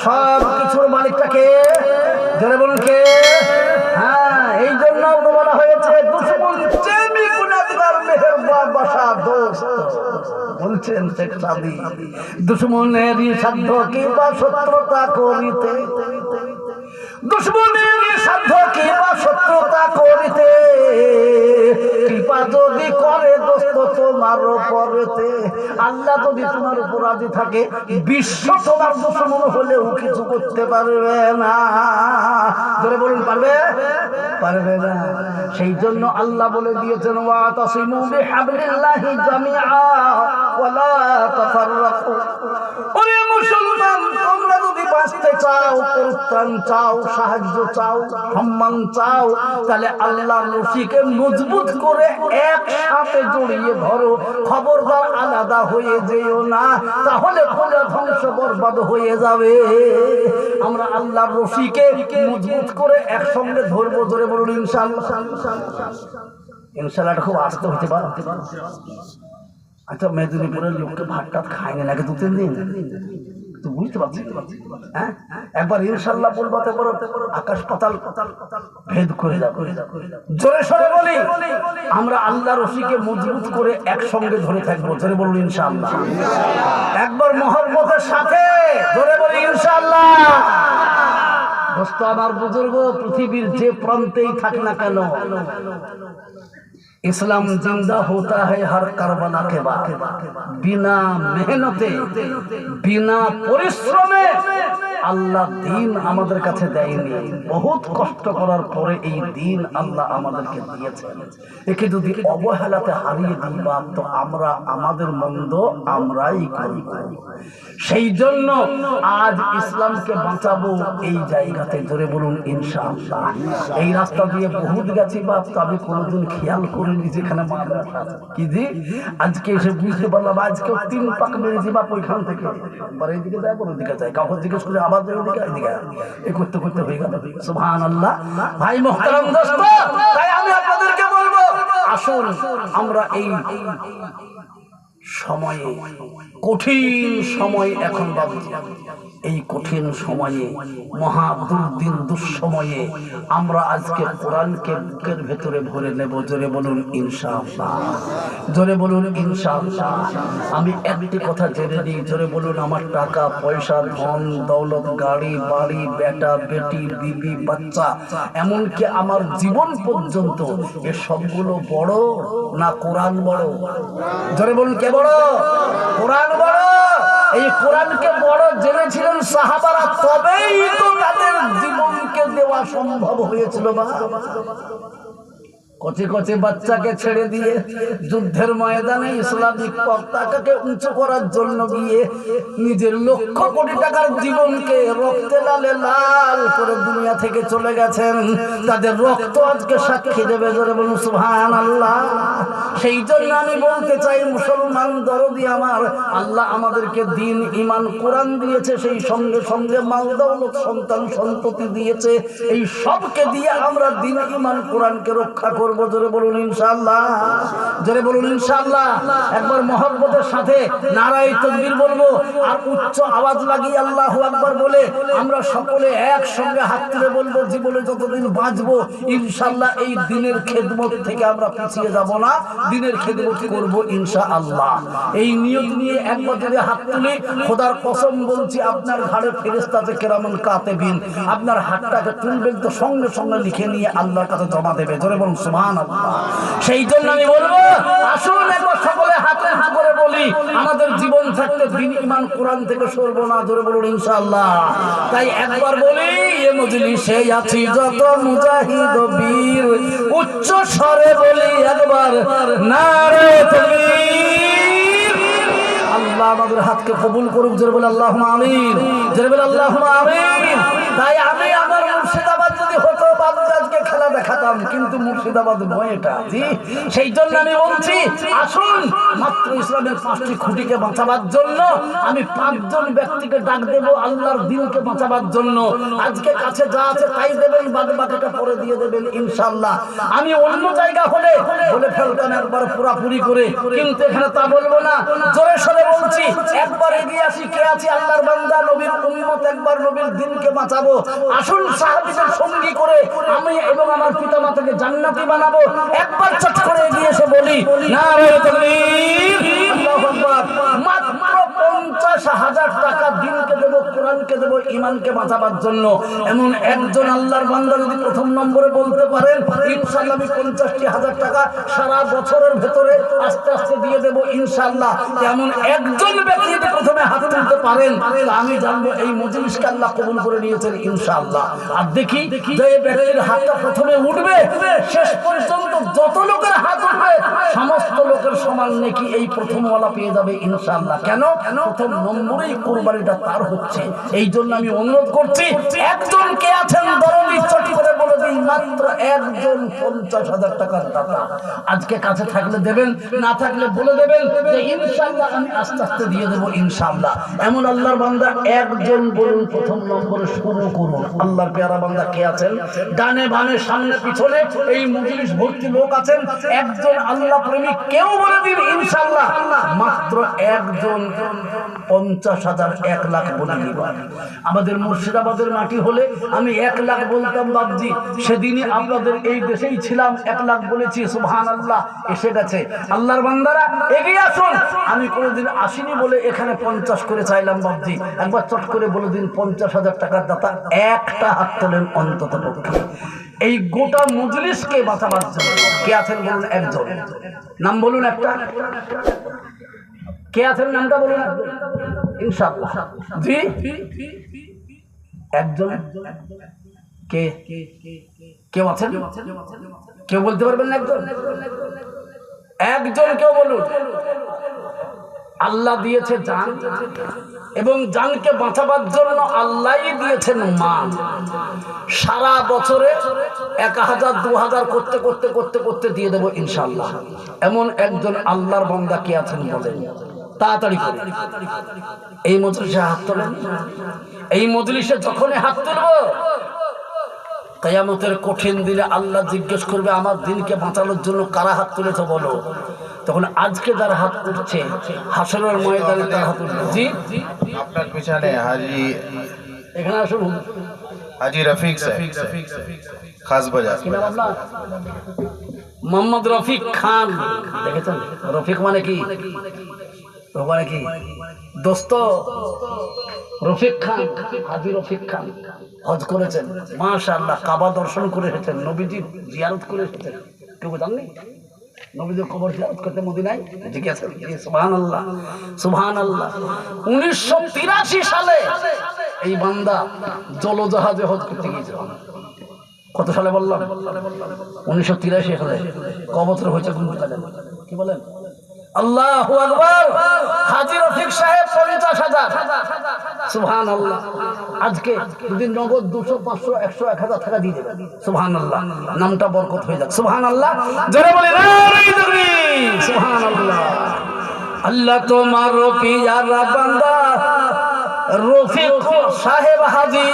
সব কিছুর মালিকটাকে জোরে বলুন কে? হ্যাঁ, এই জন্য বলা হয়েছে দুশ্মন চেমি গুনাহগার মেহেরবা বাসা দোস্ত। বলছেন শেখ সাদি, দুশ্মনেরই সাধ্য কি বা শত্রুতা করিতে, দুশ্মনের সাধ্য কি বা শত্রুতা করিতে, কৃপা যদি করে দোস্ত তোমার উপরেতে। আল্লাহ যদি তোমার উপর রাজি থাকে, বিশ্ব তোমার দুশ্মন হলেও কিছু করতে পারবে না। ধরে বলুন পারবে? পারবে না। সেই জন্য আল্লাহ বলে দিয়েছেন ওয়াতাসিমু বিহাবলিল্লাহি জামিআ ওয়ালা তাফাররাকু। ওরে মুসলমান, তোমরা যদি বাঁচতে চাও, পরিত্রাণ চাও, সাহায্য চাও, সম্মান চাও, তাহলে আল্লাহর রশিকে মজবুত করে একসাথে জড়িয়ে ধরো। খবরদার আলাদা হয়ে যেও না, তাহলে পুরো ধ্বংস বরবাদ হয়ে যাবে। আমরা আল্লাহর রশিকে মজবুত করে একসঙ্গে ধরবো। ধরে বলুন ইনশাআল্লাহ। ইনশাআল্লাহ খুব আস্তে হতে পারে। আচ্ছা, মেদিনীপুরের লোককে ভাত টাত খায়নি নাকি 2-3 দিন? বুঝতে পারছি। হ্যাঁ, একবার ইনশাআল্লাহ বলতে পারো, আকাশ পাতাল ভেদ করে যাবে। জোরে সরে বলি, আমরা আল্লাহর রশিকে মজবুত করে একসঙ্গে ধরে থাকবো। জোরে বলুন ইনশাআল্লাহ। একবার মহব্বতের সাথে জোরে বলি ইনশাআল্লাহ। দোস্ত আমার বুজুর্গ, পৃথিবীর যে প্রান্তেই থাক না কেন, ইসলাম জিন্দা होता है हर करबला के बाद। बिना मेहनते, बिना পরিশ্রমে আল্লাহ দিন আমাদের কাছে দেয়নি। বহুত কষ্ট করার পরে এই দিন আল্লাহ আমাদেরকে দিয়েছেন। একে যদি অবহেলাতে হারিয়ে দিই বাপ, তো আমরা আমাদের মন্দ আমরাই করি। সেই জন্য আজ ইসলামকে বাঁচাবো এই জায়গাতে। ধরে বলুন ইনশাআল্লাহ। এই রাস্তা দিয়ে বহুত গেছি বাপ, তবে কোনোদিন খেয়াল করিনি যেখানে কি জি আজকে এসে বুঝতে পারলাম। আজকে 3 পাক মেরেছি বাপ ওইখান থেকে। একবার এইদিকে যায়, কোনো দিকে যায়, কাউকে জিজ্ঞেস করে আবার এদিকে এই করতে করতে হয়ে গেল। সুবহানাল্লাহ। ভাই মুহতারাম দোস্ত, তাই আমি আপনাদেরকে বলবো, আসুন আমরা এই সময়ে, কঠিন সময় এখন বাবুজি, এই কঠিন সময়ে, মহা দুর্দিন দুঃসময়ে আমরা আজকে কোরআনকে বুকের ভেতরে ভরে নেব। জোরে বলুন ইনশাআল্লাহ। জোরে বলুন ইনশাআল্লাহ। আমি একটি কথা জেনে নিই, জোরে বলুন, আমার টাকা পয়সা, ধন দৌলত, গাড়ি বাড়ি, বেটা বেটি, বিবি বাচ্চা, এমনকি আমার জীবন পর্যন্ত, এ সবগুলো বড় না কোরআন বড়? জোরে বলুন কে বড়? কোরআন বড়। এই কোরআনকে বড় জেনেছিলেন সাহাবারা, তবেই তো তাদের জীবনকে দেওয়া সম্ভব হয়েছিল। বা কচি কচি বাচ্চাকে ছেড়ে দিয়ে যুদ্ধের ময়দানে ইসলামিক পতাকাকে উঁচু করার জন্য গিয়ে নিজের লক্ষ কোটি টাকার জীবনকে রক্তে লালে লাল করে দুনিয়া থেকে চলে গেছেন। তাদের রক্ত আজকে সাক্ষী দেবে। জোরে বলুন সুবহানাল্লাহ। সেই জন্য আমি বলতে চাই, মুসলমান দরদি আমার, আল্লাহ আমাদেরকে দিন ঈমান কোরআন দিয়েছে, সেই সঙ্গে সঙ্গে মাল দৌলত সন্তান সন্ততি দিয়েছে। এই সবকে দিয়ে আমরা দিন ঈমান কোরআনকে রক্ষা করব। জোরে বলুন ইনশাআল্লাহ। জোরে বলুন ইনশাআল্লাহ। একবার মহব্বতের সাথে নারায়ে তাকবীর বলবো, আর উচ্চ আওয়াজ লাগিয়ে আল্লাহু আকবার বলে আমরা সকলে একসঙ্গে হাত তুলে বলবো, জীবনে যতদিন বাঁচবো ইনশাআল্লাহ এই দিনের খেদমত থেকে আমরা পিছিয়ে যাব না, দিনের খেদমত করব ইনশাআল্লাহ। এই নিয়ত নিয়ে একবার যদি হাত তুলি, খোদার কসম বলছি, আপনার ঘাড়ে ফেরেশতা আছে কিরামান কাতিবিন, আপনার হাতটাকে তুলবেন তো সঙ্গে সঙ্গে লিখে নিয়ে আল্লাহর কাছে জমা দেবে। জোরে বলুন সুবহানাল্লাহ। সেই জন্য আমি বলবো, আসুন একবার সকলে হাতে হাত করে বলি, আমাদের জীবন থাকতে দিন ঈমান কোরআন থেকে সরব না। জোরে বলুন ইনশাআল্লাহ। তাই একবার বলি, এ মজলিসে আছি যত মুজাহিদ বীর, উচ্চ স্বরে বলি একবার নারায়ে তাকবীর। আল্লাহ আমাদের হাতকে কবুল করুক। জোরে বলে আল্লাহুম্মা আমিন। জোরে বলে আল্লাহুম্মা আমিন। তাই আমি আমার মুর্শিদাবাদ যদি হতো, বাবু আজকে খেলা দেখাতাম, কিন্তু মুর্শিদাবাদ নয় এটা। জি, সেই জন্য আমি বলছি, আসুন মাত্র ইসলামের 5টি খুঁটিকে বাঁচাবার জন্য আমি 5 জন ব্যক্তিকে ডাক দেব আল্লাহর দিনকে বাঁচাবার জন্য। আজকে কাছে যা আছে তাই দেবেন, বাদ বাকিটা পরে দিয়ে দেবেন ইনশাআল্লাহ। আমি অন্য জায়গা হলে বলে ফেলতাম একবার পুরাপুরি করে, কিন্তু এখানে তা বলবো না, জোরে সরে বলছি। একবার এগিয়ে আসি, কে আছে আল্লাহর বান্দা নবীর উম্মত, একবার নবীর দিনকে বাঁচাবো। আসুন সাহাবীদের সঙ্গী করে আমি এবং আমার পিতামাতাকে জান্নাতি বানাবো। একবার চট করে এগিয়ে এসে বলি নারায়ে তাকবীর, আল্লাহু আকবার। মাত্র 50,000 টাকা দিনকে দেব, কোরআনকে দেব, ঈমানকে বাঁচাবার জন্য। এমন একজন আল্লাহর বান্দা যদি প্রথম নম্বরে বলতে পারেন, ইনশাআল্লাহ আমি 50,000 টাকা সারা বছরের ভেতরে আস্তে আস্তে দিয়ে দেব ইনশাআল্লাহ। এমন একজন ব্যক্তি যদি প্রথমে হাত তুলতে পারেন, আমি জানবো এই মজলিসকে আল্লাহ কবুল করে নিয়েছেন ইনশাআল্লাহ। আর দেখি যে ব্যক্তির হাতটা প্রথমে উঠবে, শেষ পর্যন্ত যত লোকের হাত উঠবে সমস্ত লোকের সমান নেকি এই প্রথমওয়ালা পেয়ে যাবে ইনশাআল্লাহ। কেন? প্রথম নম্বরেই কুরবানিটা তার হচ্ছে। এই জন্য আমি অনুরোধ করছি, একজন কে আছেন দরদি, চট করে বলে দিই, মাত্র একজন 50,000 টাকার দাতা। আজকে কাছে থাকলে দেবেন, না থাকলে বলে দেবেন যে ইনশাআল্লাহ আমি আস্তে আস্তে দিয়ে দেবো ইনশাআল্লাহ। এমন আল্লাহর বান্দা একজন বলুন, প্রথম নম্বরে শুরু করুন। আল্লাহর পেয়ারা বান্দা কে আছেন? ডানে বামে সামনে পিছনে এই মজলিস ভর্তি লোক আছেন, একজন আল্লাহ প্রেমিক কেউ বলে দিন ইনশাআল্লাহ। মাত্র একজন 50,000, 1 লাখ বলে দিব। আমাদের মুর্শিদাবাদের মাটি হলে আমি 1 লাখ বলতাম বাবজি, সেদিনই আপনাদের এই দেশেই ছিলাম, 1 লাখ বলেছি। সুবহানাল্লাহ, এসে গেছে। আল্লাহর বান্দারা এগিয়ে আসুন। আমি কোনোদিন আসিনি বলে এখানে 50 করে চাইলাম বাবজি, একবার চট করে বলে দিন 50,000 টাকার দাতা একটা হাত তোলেন অন্তত পক্ষে এই গোটা মজলিসকে বাঁচাবার জন্য। কে আছেন বলুন? একজন নাম বলুন, একটা কে আছেন নামটা বলুন ইনশাআল্লাহ। জি, একজন কে? কেউ আছেন? কেউ বলতে পারবেন না? একজন কেউ বলুন। আল্লাহ দিয়েছে জান, এবং জানকে বাঁচাবার জন্য আল্লাহই দিয়েছেন মান। সারা বছরে 1,000 2,000 করতে করতে করতে করতে দিয়ে দেবো ইনশাআল্লাহ। এমন একজন আল্লাহর বান্দা কে আছেন বলেন তাড়াতাড়ি করে। এই মজলিসে হাত তোলেন। এই মজলিসে যখনই হাত তুলবো, কিয়ামতের কঠিন দিনে আল্লাহ জিজ্ঞেস করবে আমার দিনকে বাঁচানোর জন্য কারা হাত তুলেছে বলো। তখন আজকে যার হাত উঠছে হাসরের ময়দানে তার হাত উঠবে। জি, আপনার পিছনে হাজি, এখানে আসুন, হাজি রফিক সাহেব, খাস বাজার। কি নাম আপনার? মোহাম্মদ রফিক খান। দেখেছেন রফিক মানে কি? মানে কি দোস্ত? রফিক খান, হাজি রফিক খান হজ করেছেন মাশাআল্লাহ, কাবা দর্শন করে এসেছেন, নবীজি জিয়ারত করে এসেছেন। কেউ জাননি নবীদের কবর জিয়ারত করতে মদিনায়? ঠিক আছে, সুবহানাল্লাহ সুবহানাল্লাহ। 1983 সালে এই বান্দা জলজাহাজে হজ করতে গিয়েছিল। কত সালে বললাম? 1983 সালে। ক বছর হয়েছে কি বলেন? আল্লাহু আকবার। হাজী রফিক সাহেব 50,000। সুবহানাল্লাহ। আজকে যদি নগদ 200 500 100 1000 টাকা দিয়ে দেবেন, সুবহানাল্লাহ, নামটা বরকত হয়ে যাক। সুবহানাল্লাহ, জোরে বলি নারে তাকবীর। সুবহানাল্লাহ। আল্লাহ তোমার পিয়ারা বান্দা রফিক সাহেব হাজী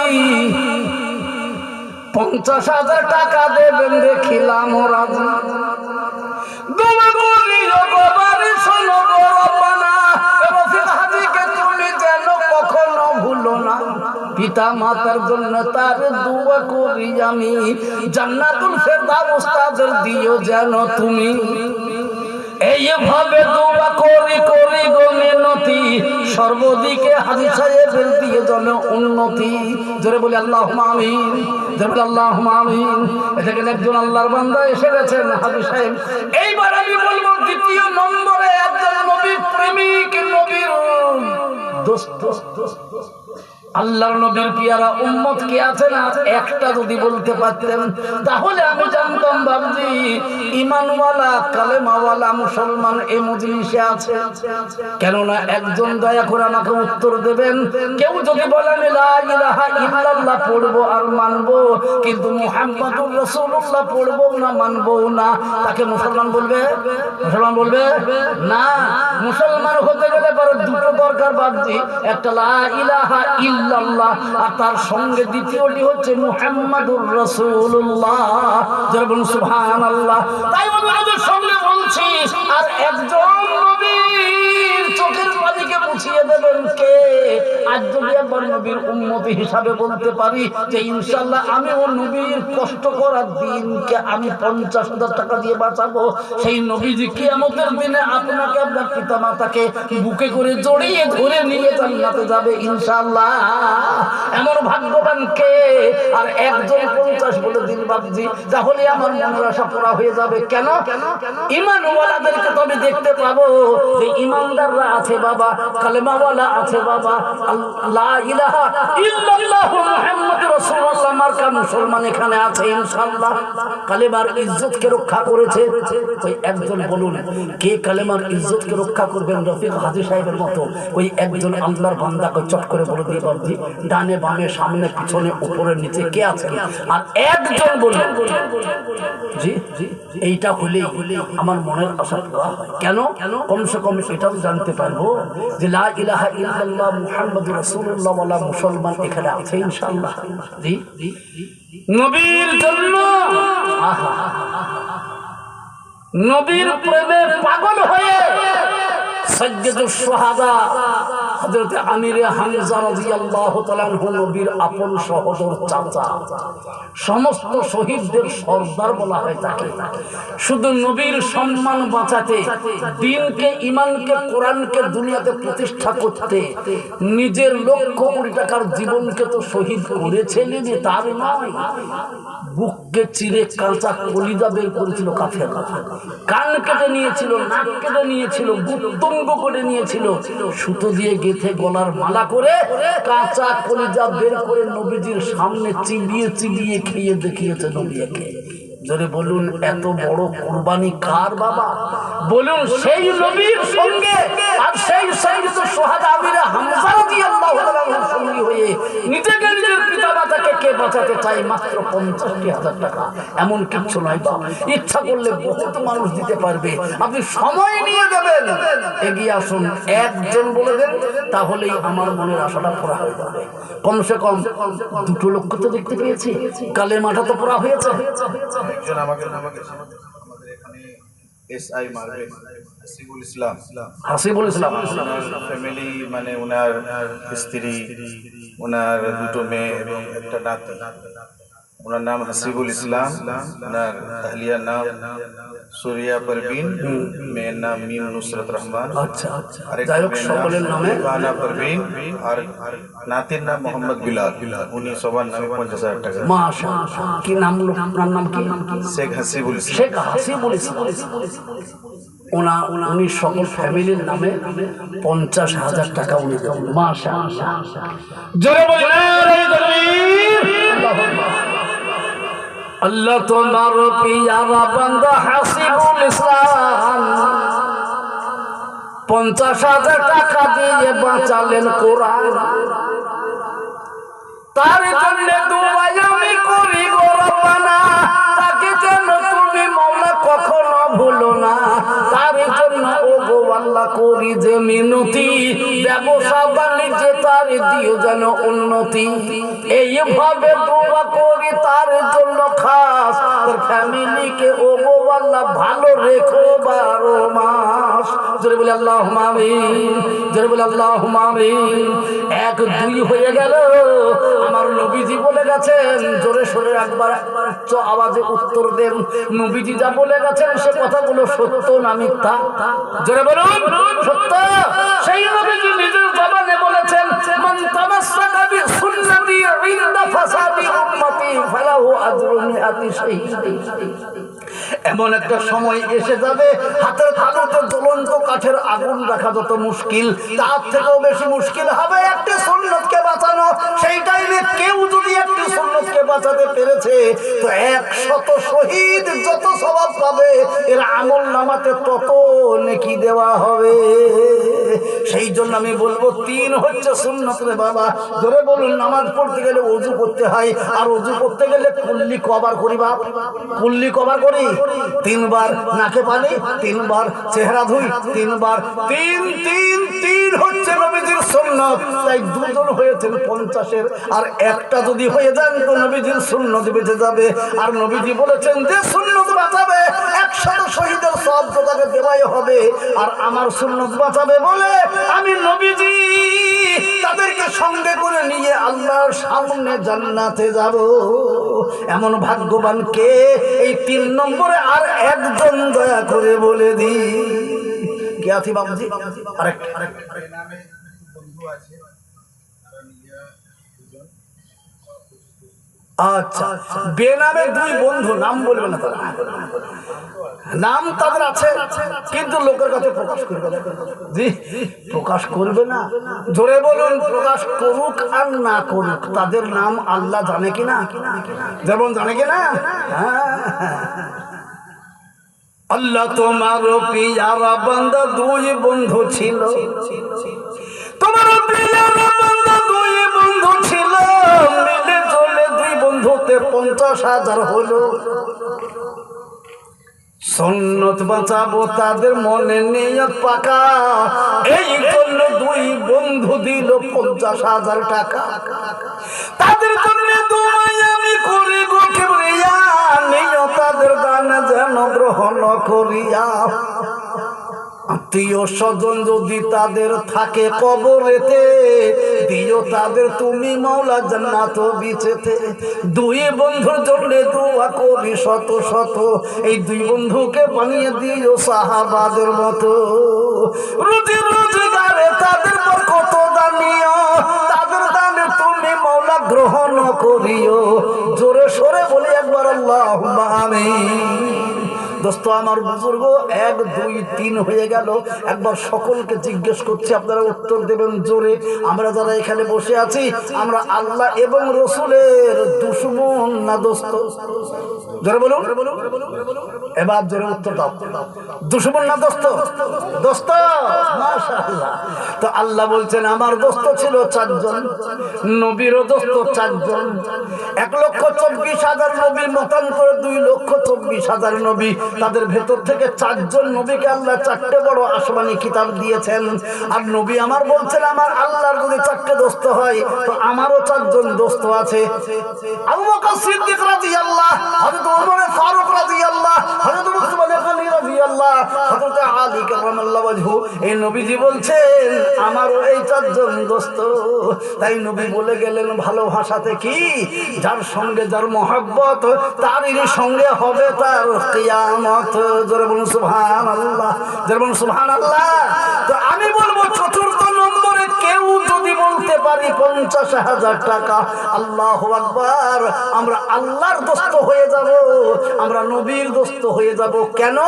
50,000 টাকা দেবেন দেখিলাম রাজি। দোয়া করি গো বাড়ি শোনো গো রব্বানা, রফিক হাজীকে তুমি যেন কখনো ভুলো না। পিতা মাতার জন্য তার দোয়া করি আমি, জান্নাতুল ফেরদাউস তাদের দিও যেন তুমি। এইভাবে দোয়া করি করি গো মিনতি, সর্বদিকে হাজী সাহেবের দিয়ে যেন উন্নতি। জোরে বলি আল্লাহুম্মা আমিন, জোরে বলি আল্লাহুম্মা আমিন। এদিকে একজন আল্লাহর বান্দা এসে গেছেন হাজী সাহেব। এইবার আমি বলবো দ্বিতীয় নম্বরে একজন নবী প্রেমিক, নবীর দোস্ত। আল্লাহর নবীর পিয়ারা উম্মত কে আছে না একটা যদি বলতে পারতেন তাহলে আমি জানতাম বাবজি ঈমানওয়ালা কালেমাওয়ালা মুসলমান এই মজলিসে আছে। কেননা একজন দয়া করে আমাকে উত্তর দেবেন, কেউ যদি বলেন লা ইলাহা ইল্লাল্লাহ পড়বো আর মানবো, কিন্তু মুহাম্মাদুর রাসূলুল্লাহ পড়বো না মানবো না, তাকে মুসলমান বলবে? মুসলমান বলবে না। মুসলমান হতে গেলে পরে দুটো দরকার বাবজি, একটা লা ইলাহা ইল্লাল্লাহ আর তার সঙ্গে দ্বিতীয়টি হচ্ছে মুহাম্মাদুর রাসূলুল্লাহ। যারা বলুন সুবহানাল্লাহ। তাই ওদের সঙ্গে বলছি, আর একজন নবীর চোখের পানিকে মুছিয়ে দেবেন কে? আজ যদি একবার নবীর উম্মতি হিসাবে বলতে পারি যে ইনশাআল্লাহ আমি ও নবীর কষ্ট করার দিনকে আমি 50,000 টাকা দিয়ে বাঁচাবো, সেই নবীজি কিয়ামতের দিনে আপনাকে আপনার পিতামাতাকে বুকে করে জড়িয়ে ধরে নিয়ে জান্নাতে যাবে ইনশাআল্লাহ। এমন ভাগ্যবান কে? আর একজন 50 বলে দিন বাবজি, তাহলে আমার মনের আশা পুরা হয়ে যাবে। কেন? ঈমানওয়ালাদেরকে তো আমি দেখতে পাবো যে ঈমানদাররা আছে বাবা, কালেমাওয়ালা আছে বাবা, লা ইলাহা ইল্লাল্লাহ মুহাম্মাদুর রাসূলুল্লাহ মার্কা মুসলমান এখানে আছে ইনশাআল্লাহ। কালেমার ইজ্জতকে রক্ষা করেছে। ওই একজন বলুন কে কালেমার ইজ্জতকে রক্ষা করবেন? রফিক হাজী সাহেবের মতো ওই একজন আল্লাহর বান্দাকে চট করে বলে দিয়ে বাবজি ডানে বামে সামনে পিছনে উপরে নিচে কে আছে? আর একজন বলুন জি এইটা হলেই আমার মনের আশা পুরা হয়। কেন? কমসে কম এটাও জানতে পারবো যে লা ইলাহা ইল্লাল্লাহ মুহাম্মাদুর রাসূলুল্লাহ ওয়ালা মুসলমান এখানে আছে ইনশাআল্লাহ। জি নবীর জন্য নবীর প্রেমে পাগল হয়ে সাইয়্যিদুশ শুহাদা হযরত আমির হামজা রাদিয়াল্লাহু তাআলা আনহু নবীর আপন সহোদর চাচা, সমস্ত শহীদদের সর্দার বলা হয় তাকে। শুধু নবীর সম্মান বাঁচাতে, দ্বীনকে ঈমানকে কোরআনকে দুনিয়াতে প্রতিষ্ঠা করতে নিজের লক্ষ কোটি টাকার জীবনকে তো শহীদ করেছিলেন, তার নয় বুককে চিরে কাঁচা কলিজা বের করেছিল কাফের, কান কেটে নিয়েছিল, নাক কেটে নিয়েছিল, গুপ্তঙ্গ করে নিয়েছিল, সুতো দিয়ে গেথে গলার মালা করে কাঁচা কলিজা বের করে নবীজির সামনে চিবিয়ে চিবিয়ে খেয়ে দেখিয়েছে নবীকে। জোরে বলুন এত বড় কুরবানি কার বাবা? বলুন সেই নবীর সঙ্গে আর সেই সাইয়্যিদুশ শুহাদা আমির হামজা রাদিয়াল্লাহু তাআলা সঙ্গী হয়ে নিজেকে নিজের পিতামাতাকে কে বাঁচাতে চাই? মাত্র 50,000 টাকা। এমন কিছু নয় বাবা, ইচ্ছা করলে বহুত মানুষ দিতে পারবে। আপনি সময় নিয়ে দেবেন, এগিয়ে আসুন, একজন বলে দেন, তাহলেই আমার মনের আশাটা পুরা হয়ে যাবে। কমসে কম 2 লক্ষ তো দেখতে পেয়েছি, কালেমাটা তো পুরা হয়েছে। একজন আমাদের এখানে এসআই মারবে হাসিবুল ইসলাম ফ্যামিলি, মানে ওনার স্ত্রী, ওনার 2 মেয়ে এবং একটা নাতি। ওনার নাম হাসিবুল ইসলাম, ওনার আহলিয়ার নাম সুরিয়া পারভিন, মেয়ের নাম মিম নুসরত রহমান। আচ্ছা, যাই হোক সকলের নামে বানা পারভিন, আর নাতির নাম মোহাম্মদ বিলাল। উনি সবার নামে 50,000 টাকা। মাশাআল্লাহ। কি নাম? আপনার নাম কি? শেখ হাসিবুল ইসলাম। শেখ হাসিবুল ইসলাম। উনি সকল ফ্যামিলির নামে 50,000 টাকা উনি দেবেন। মাশাআল্লাহ। জোরে বলেন আল্লাহ তোমার পিয়ারা বান্দা হাসিবুল ইসলাম 50,000 টাকা দিয়ে বাঁচালেন কোরআন। তার জন্য দোয়া আমি করি গো রব্বানা, তাকে যেন তুমি মওলা কখনো ভুলো না। তার জন্য ও গো আল্লাহ করি যে মিনতি, ব্যবসা বাণিজ্যে তার দিও যেন উন্নতি। এইভাবে দোয়া করি তার জন্য খাস, তার ফ্যামিলিকে ও গো আল্লাহ ভালো রেখো 12 মাস। জোরে বলে আল্লাহুম্মা আমিন, জোরে বলে আল্লাহুম্মা আমিন। 1 2 হয়ে গেল। আমার নবীজি বলে গেছেন, জোরে সোরে একবার উচ্চ আওয়াজে উত্তর দেন, নবীজি যা বলে গেছেন সে কথাগুলো সত্য না মিথ্যা? জোরে বলুন সত্য। সেই নবীজি নিজের জবানে বলেছেন, মান তামাসসাকা বিসুন্নতি ইনদা ফাসাদি উম্মতি ফালাহু আজরু মিআতি শাহীদ। এমন একটা সময় এসে যাবে হাতের তালুতে জ্বলন্ত কাঠের আগুন রাখা যত মুশকিল, তার থেকেও বেশি মুশকিল হবে একটি সুন্নতকে বাঁচানো। সেই টাইমে কেউ যদি একটি সুন্নতকে বাঁচাতে পেরেছে তো 100 শহীদ যত সওয়াব পাবে এর আমল নামাতে তত নেকি দেওয়া হবে। সেই জন্য আমি বলবো 3 হচ্ছে সুন্নত রে বাবা। ধরে বলুন, নামাজ পড়তে গেলে ওযু করতে হয়, আর ওযু করতে গেলে কুল্লি কবার করি বাপ, কুল্লি কবার করি 3 বার, নাকে পানি 3 বার, চেহারা ধুই 3 বার, 3 হচ্ছে নবীজির সুন্নত। তাই দুজন হয়েছেন 50-এর, আর একটা যদি হয়ে যান তো নবীজির সুন্নত বেঁচে যাবে। আর নবীজি বলেছেন যে সুন্নত বাঁচাবে 100 শহীদের সওয়াব তো তাকে দেওয়াই হবে। আর আমার সুন্নত বাঁচাবে বলে আমি নবীজি তাদেরকে সঙ্গে করে নিয়ে আল্লাহর সামনে জান্নাতে যাব। এমন ভাগ্যবান কে? এই 3 নম্বরে আর একজন দয়া করে বলে দি কে আছি বাবুজি? আরেক আচ্ছা, বেনামে 2 বন্ধু, নাম বলবে না তারা, নাম তাদের আছে কিন্তু লোকের কাছে প্রকাশ করবে না। জি, প্রকাশ করবে না। জোরে বলুন, প্রকাশ করুক আর না করুক তাদের নাম আল্লাহ জানে কিনা, যেমন জানে কিনা। আল্লাহ তোমার পিয়ারা বান্দা 2 বন্ধু ছিল, তোমার পিয়ারা বান্দা 2 বন্ধু ছিল, মিলে চলে 2 বন্ধুতে 50,000 হলো। সুন্নত বাঁচাবো তাদের মনে নিয়ত পাকা, এই জন্য 2 বন্ধু দিল 50,000 টাকা। তাদের জন্য দোয়া আমি করি গো কিবরিয়া, নিয়ত তাদের দান যেন গ্রহণ করিয়া। আত্মীয় স্বজন যদি তাদের থাকে কবরেতে, দিও তাদের তুমি মাওলা জান্নাত বিচেতে। 2 বন্ধুর জন্য দোয়া করি শত শত, এই 2 বন্ধুকে বানিয়ে দিও সাহাবাদের মতো। রুজি রোজগারে তাদের বরকত দানিও, তাদের দানে তুমি মাওলা গ্রহণ করিও। জোরে সরে বলি একবার আল্লাহুম্মা আমিন। দোস্ত আমার বুজুর্গ 1 2 3 হয়ে গেল। একবার সকলকে জিজ্ঞেস করছি, আপনারা উত্তর দেবেন জোরে। আমরা যারা এখানে বসে আছি আমরা আল্লাহ এবং রসুলের দুশমন না দোস্ত? জোরে বলুন, এবার জোরে উত্তর দাও। দুশমন না দোস্ত? দোস্ত, মাশাআল্লাহ। তো আল্লাহ বলছেন আমার দোস্ত ছিল 4 জন, নবীরও দোস্ত 4 জন। 1,24,000 নবী মতান্তরে 2,24,000 নবী, তাদের ভেতর থেকে 4 জন নবীকে আল্লাহ 4টে বড় আসমানি কিতাব দিয়েছেন। আর নবী আমার বলছেন আমার আল্লাহর যদি 4টে দোস্ত হয় তো আমারও 4 জন দোস্ত আছে। আবু বকর সিদ্দিক রাদিয়াল্লাহু, হযরত ওমর ফারুক রাদিয়াল্লাহু, হযরত উসমান গনি রাদিয়াল্লাহু, হযরত আলী কারামাল্লাহু ওয়াজহু। এই নবীজি বলছেন আমারও এই 4 জন দোস্ত। তাই নবী বলে গেলেন ভালো ভাষাতে কি, যার সঙ্গে যার মহব্বত তারই সঙ্গে হবে তার কিয়ামত। জোরে বলুন সুবহানাল্লাহ, জোরে বলুন সুবহানাল্লাহ। তো আমি বলবো 4র্থ নম্বরে কেউ যদি বলতে পারি 50,000 টাকা, আল্লাহু আকবার, আমরা আল্লাহর দোস্ত হয়ে যাব, আমরা নবীর দোস্ত হয়ে যাব। কেন?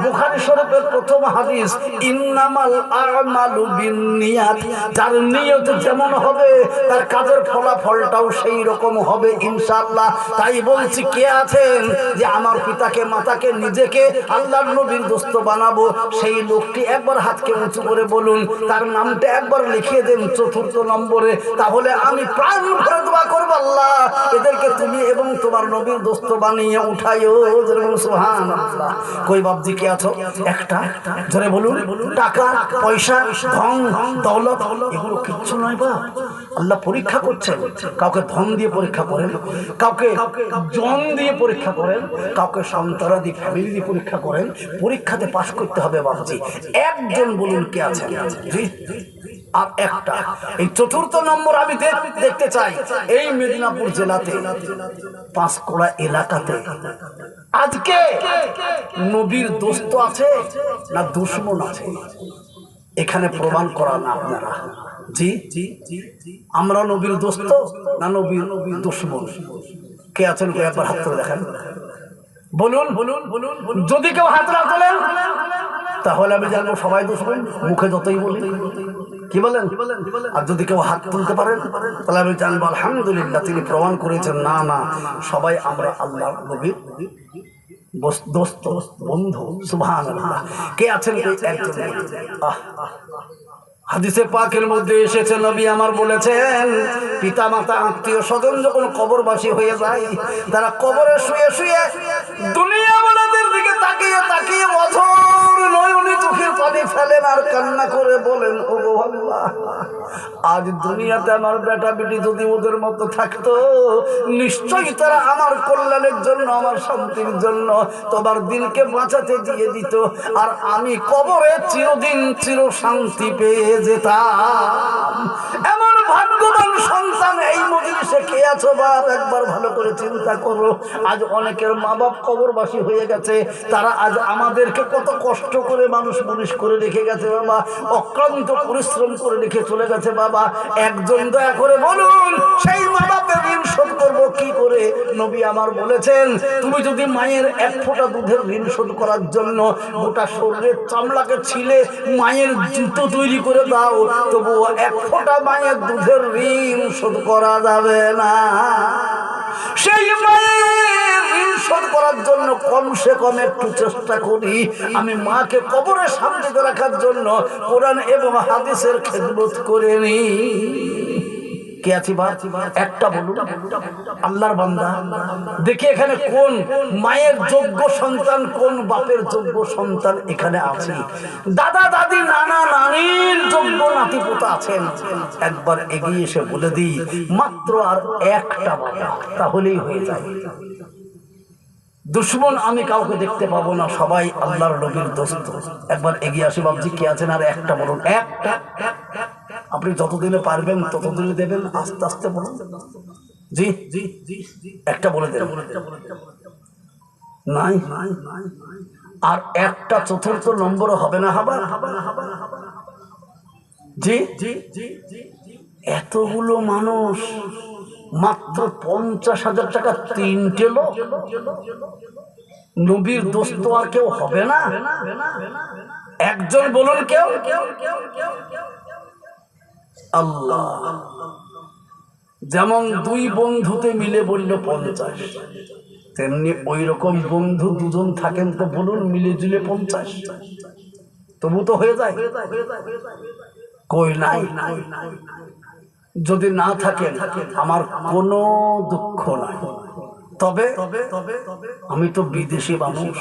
বুখারী শরীফের প্রথম হাদিস, ইন্নামাল আমালু বিন্নিয়াত, যার নিয়ত যেমন হবে তার কাজের ফলাফলটাও সেই রকম হবে ইনশাআল্লাহ। তাই বলছি কে আছেন যে আমার পিতাকে মাতাকে নিজেকে আল্লাহর নবীর দোস্ত বানাবো, সেই লোকটি একবার হাতকে উঁচু করে বলুন, তার নামটা একবার লিখিয়ে দেন 4র্থ নম্বরে। তাহলে আমি প্রাণ ভরে দোয়া করবো আল্লাহ এদেরকে তুমি এবং তোমার নবীর দোস্ত বানিয়ে উঠাইও। সুবহানাল্লাহ। কই বাপজি কে আছো? একটা জোরে বলুন। টাকা পয়সা ধন দৌলত এগুলো কিচ্ছু নয় বাপ। আল্লাহ পরীক্ষা করছেন, কাউকে ধন দিয়ে পরীক্ষা করেন, কাউকে জন দিয়ে পরীক্ষা করেন, কাউকে সন্তানাদি ফ্যামিলি দিয়ে পরীক্ষা করেন। পরীক্ষাতে পাশ করতে হবে বাপজি। একজন বলুন কে আছেন? জি, আর একটা। এই 4র্থ নম্বর আমি দেখতে চাই এই মেদিনীপুর জেলাতে 5কোড়া এলাকাতে আজকে নবীর দোস্ত আছে না দুশমন আছে, এখানে প্রমাণ করা না আপনারা। জি, আমরা নবীর দোস্ত না নবীর দুশমন? কে আছেন? একবার হাত তুলে দেখেন। বলুন যদি কেউ হাত না তোলেন তাহলে আমি জানবো সবাই দুশমন, মুখে যতই বলি। কি বলেন? আর যদি কেউ হাত তুলতে পারেন তাহলে আমি জানবো আলহামদুলিল্লাহ, তিনি প্রমাণ করেছেন না না সবাই আমরা আল্লাহর নবীর দোস্ত বন্ধু। সুবহানাল্লাহ। কে আছেন? হাদিসে পাকের মধ্যে এসেছে, নবী আমার বলেছেন, পিতা মাতা আত্মীয় স্বজন যখন কবরবাসী হয়ে যায়, তারা কবরে শুয়ে শুয়ে দুনিয়াওয়ালাদের দিকে তাকিয়ে তাকিয়ে অঝোর নয়নে চোখের পানি ফেলেন আর কান্না করে বলেন, ও গো আল্লাহ, আজ দুনিয়াতে আমার বেটা বেটি যদি ওদের মতো থাকতো, নিশ্চয়ই তারা আমার কল্যাণের জন্য, আমার শান্তির জন্য তোমার দিনকে বাঁচাতে দিয়ে দিত, আর আমি কবরে চিরদিন চির শান্তি পেয়ে যেতাম। এমন ভাগ্যবান সন্তান এই মজলিসে কে আছো বাপ? একবার ভালো করে চিন্তা করো। আজ অনেকের মা বাপ কবরবাসী হয়ে গেছে, তারা আজ আমাদেরকে কত কষ্ট করে মানুষ করে রেখে গেছে বাবা, অক্লান্ত পরিশ্রম করে রেখে চলে গেছে বাবা। একজন দয়া করে বলুন, সেই মা বাপের ঋণ শোধ করবো কি করে? নবী আমার বলেছেন, তুমি যদি মায়ের এক ফোঁটা দুধের ঋণ শোধ করার জন্য গোটা শরীরের চামড়াকে ছিলে মায়ের জুতো তৈরি করে দাও, তবুও এক ফোঁটা মায়ের দুধের ঋণ শোধ করা যাবে না। সেই মায়ের ঋণ শোধ করার জন্য কমসে কম একটু চেষ্টা করি। আমি মাকে কবরে শান্তিতে রাখার জন্য কোরআন এবং হাদিসের খেদমত করে নি। কে আছি বা একটা বলুন, আল্লাহর বান্দা দেখি এখানে কোন মায়ের যোগ্য সন্তান, কোন বাপের যোগ্য সন্তান এখানে আছে? দাদা দাদি নানা নানির যোগ্য নাতিপোতা আছেন? একবার এগিয়ে এসে বলে দিই, মাত্র আর একটা বাবা, তাহলেই হয়ে যায়। দুশ্মন আমি কাউকে দেখতে পাবো না, সবাই আল্লাহর নবীর দোস্ত। একবার এগিয়ে আসি বাবজি, কে আছেন? আর একটা বলুন, একটা। আপনি যতদিনে পারবেন ততদিনে দেবেন, আস্তে আস্তে বলুন। জি জি জি, একটা বলে দেবেন। নাই আর একটা চতুর্থ নম্বর হবে না? হবে জি জি জি জি। এতগুলো মানুষ, মাত্র 50,000 টাকা তিনটে লোক, নবীর দোস্ত আর কেউ হবে না? একজন বলুন কেউ? আল্লাহ। যেমন দুই বন্ধুতে মিলে বলল 50, তেমনি ওই রকম বন্ধু দুজন থাকেন তো বলুন মিলে জুলে 50, তবু তো হয়ে যায়। কই নাই? যদি না থাকে আমার কোনো দুঃখ নাই, তবে আমি তো বিদেশি মানুষ,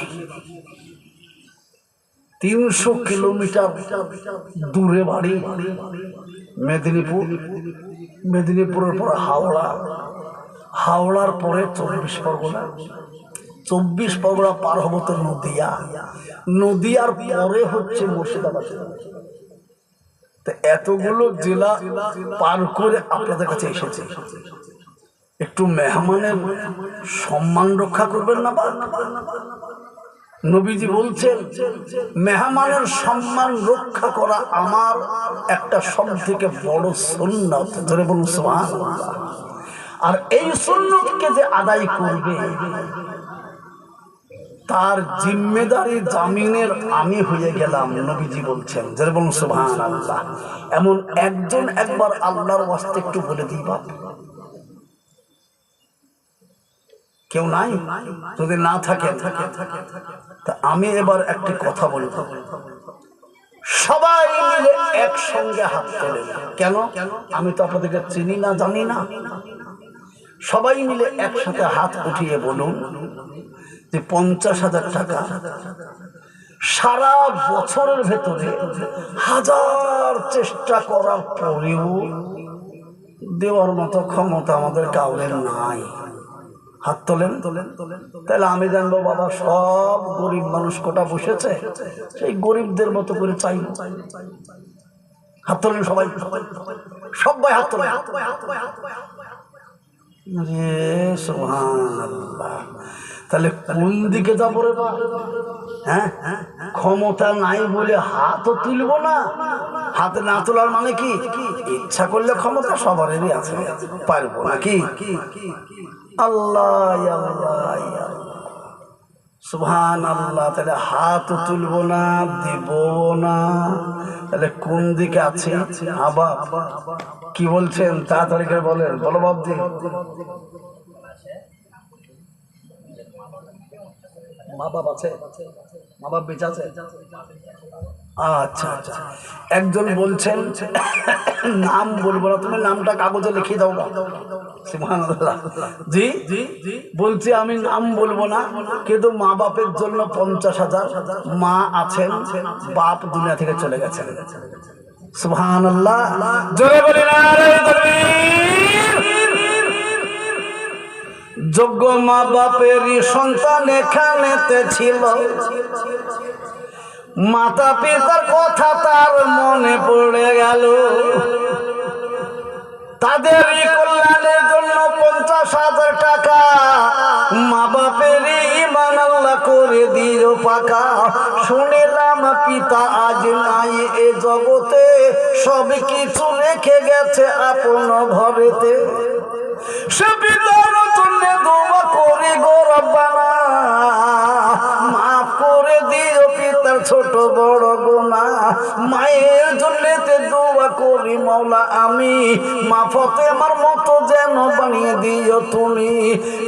300 কিলোমিটার দূরে বাড়ি, মেদিনীপুর, মেদিনীপুরের পর হাওড়া, হাওড়ার পরে 24 পরগনা, 24 পরগনা পার হবো তো নদিয়া, নদিয়ার পরে হচ্ছে মুর্শিদাবাদ। এতগুলো জেলা পার করে আপনাদের কাছে এসেছে, একটু মেহমানের সম্মান রক্ষা করবেন না? নবীজি বলছেন, মেহমানের সম্মান রক্ষা করা আমার একটা সবথেকে বড় সুন্নাত। ধরে বলুন সুবহানাল্লাহ। আর এই সুন্নতকে যে আদায় করবে, তার জিম্মেদারি জামিনের আমি হয়ে গেলাম, নবীজি বলছেন। যারা বলুন সুবহানাল্লাহ। এমন একজন একবার আল্লাহর ওয়াস্তে একটু বলে দিই বাপ, কেউ নাই? যদি না থাকে তা আমি এবার একটি কথা বলব, সবাই মিলে একসঙ্গে হাত তোলেন। কেন? আমি তো আপনাদেরকে চিনি না, জানি না। সবাই মিলে একসাথে হাত উঠিয়ে বলুন যে 50,000 টাকা সারা বছরের ভেতরে হাজার চেষ্টা করার পরেও দেওয়ার মতো ক্ষমতা আমাদের কাউরের নাই। হাত তোলেন। তাহলে আমি জানবো বাবা সব গরিব মানুষ কোটা বসেছে, সেই গরিবদের মতো করে চাই। হাত তোলেন সবাই, সবাই হাত তোলেন। সুবহানাল্লাহ। তাহলে কোন দিকে যাবো রে বা? হ্যাঁ, ক্ষমতা নাই বলে হাতও তুলবো না। হাত না তোলার মানে কি? ইচ্ছা করলে ক্ষমতা সবারই আছে, পারবো নাকি? আল্লাহ সুবহানাল্লাহ। তাহলে হাত তুলবো না, দিব না, তাহলে কোন দিকে আছে? আবা কি বলছেন? তাড়াতাড়ি করে বলেন, বলো বাবজি। মা বাপ আছে? মা বাপ বেঁচে আছে? আচ্ছা আচ্ছা। একজন বলছেন নাম বলবো না, তুমি নামটা কাগজে লিখে দাও না। সুবহানাল্লাহ। জি বলছি আমি নাম বলবো না, কিন্তু মা বাপের জন্য 50,000। মা আছেন, বাপ দুনিয়া থেকে চলে গেছেন। সুবহানাল্লাহ। জোরে বলি নারে তাকবীর। যোগ্য মা বাপেরই সন্তান এখানেতে ছিল, মাতা পিতার কথা তার মনে পড়ে গেল, তাদেরই কল্যাণের জন্য 50,000 টাকা মা বাপেরই ঈমান আল্লাহ করে দিও পাকা। শুনিলাম পিতা আজ নাই এ জগতে, সব কিছু রেখে গেছে আপন ঘরেতে। সে পিতার জন্য দোয়া করি গো রব্বানা, মাফ করে দিও পিতার ছোট বড় গুনাহ। মায়ের জন্যতে দোয়া করি মাওলা আমি, মা ফাতেমার মতো যেন বানিয়ে দিও তুমি।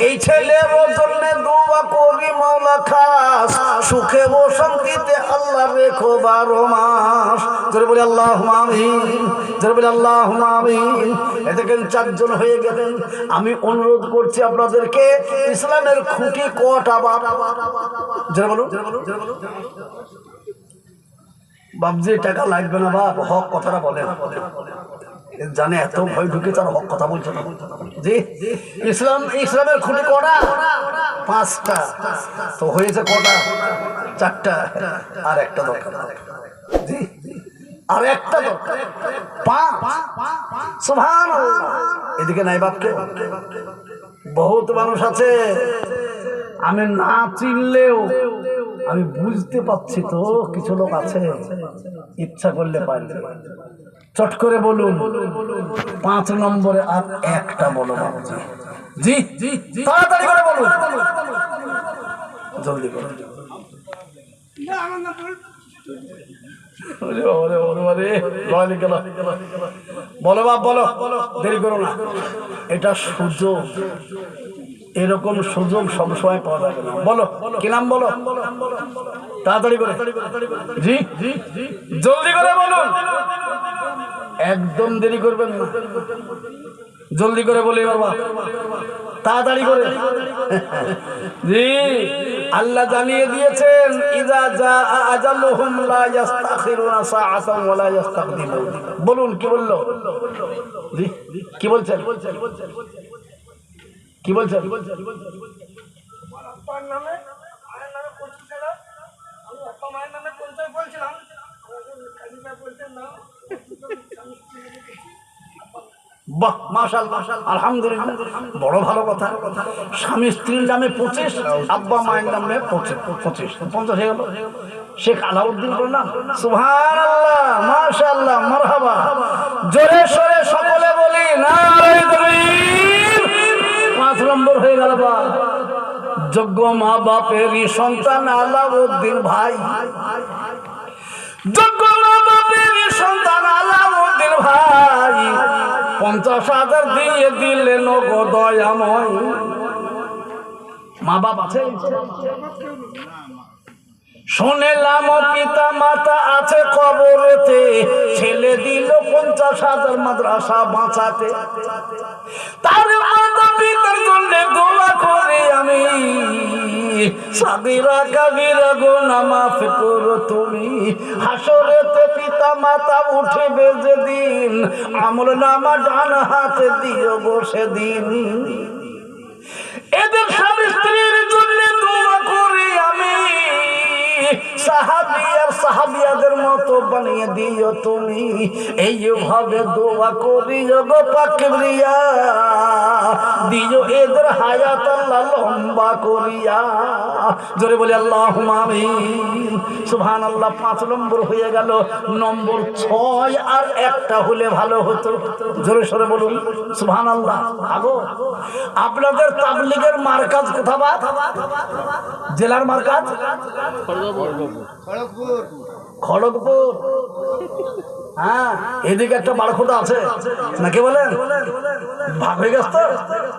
এই ছেলের জন্য দোয়া করি মাওলা খাস, সুখে ও শান্তিতে আল্লাহ রেখো 12 মাস। জোরে বলি আল্লাহুম্মা আমিন, জোরে বলি আল্লাহুম্মা আমিন। এদিকে 4 জন হয়ে গেলেন। আমি অনুরোধ করছি আপনাদেরকে, ইসলামের খুঁটি কটা বাপ? জোরে বলুন। বাপজি টাকা লাগবে না বাপ, হক কথাটা বলেন। জানে এত ভয় ঢুকে তার হক কথা বলছে না। জি ইসলামের খুঁটি কটা? 5টা। তো হয়েছে কটা? 4টা। আর একটা দরকার। জি আর একটা দরকার। 5। সুবহানাল্লাহ। এদিকে নাই বাপকে? বহুত মানুষ আছে, আমি না চিনলেও আমি বুঝতে পারছি তো কিছু লোক আছে, ইচ্ছা করলে পারবে। চট করে বলুন 5 নম্বরে আর একটা বলো বাবুজি। জি তাড়াতাড়ি করে বলুন, জলদি করে। বলো বাপ বলো, দেরি করো না। এটা সুযোগ, এরকম সুযোগ সবসময় পাওয়া যাবে না। বলো কি নাম? বলো তাড়াতাড়ি করে। জি জলদি করে বলুন, একদম দেরি করবেন না, জলদি করে বলি বাবা, তাড়াতাড়ি করে। জি আল্লাহ জানিয়ে দিয়েছেন, ইযা জা আজালুহুম লা ইস্তাখিরুনা সাআতান ওয়া লা ইস্তাকদিমুন। বলুন কি বললো? জি কি বলছেন? কি বলছেন? বাহ মাশাআল্লাহ, আলহামদুলিল্লাহ, বড় ভালো কথা। স্বামী স্ত্রীর নামে 25, আব্বা মায়ের নামে 25, 50 হয়ে গেল। শেখ আলাউদ্দিন বললাম। সুবহানাল্লাহ, মাশাআল্লাহ, মারহাবা। জোরে সোরে সকলে বলি নারে তাকবীর। 5 নম্বর হয়ে গেল। বা যোগ্য মা বাপেরই সন্তান আলাউদ্দিন ভাই, যোগ্য মা বাপেরই সন্তান আলাউদ্দিন ভাই 50,000 দিয়ে দিলেন গো দয়াময়। মা বাপ আছে? শুনলাম পিতা মাতা আছে কবরেতে, ছেলে দিল 50,000 মাদ্রাসা বাঁচাতে। তার মাতা পিতার জন্য দোয়া করে আমি, সাগীরা কাবীরা গুনাহ মাফ করো তুমি। হাসরেতে পিতা মাতা উঠবে যেদিন, আমলনামা ডান হাতে দিও বসে দিন। এদের স্বামী স্ত্রীর জন্য দোয়া করি আমি, সাহাবী আর সাহাবিয়াদের মতো বানিয়ে দিও তুমি, এইভাবে দোয়া করিও গো পাকবরিয়া, দিও এদের হায়াত আল্লাহ লম্বা করিয়া। জোরে বলি আল্লাহুম্মা আমিন। সুবহানাল্লাহ। 5 নম্বর হয়ে গেল। নম্বর 6 আর একটা হলে ভালো হতো। জোরে সরে বলুন সুবহানাল্লাহ। আগো আপনাদের তাবলীগের মার্কাজ কোথা? জেলার মার্কাজ খড়গপুর। হ্যাঁ, এদিকে একটা বারখোদা আছে নাকি বলেন? ভাগ হয়ে গেছে তো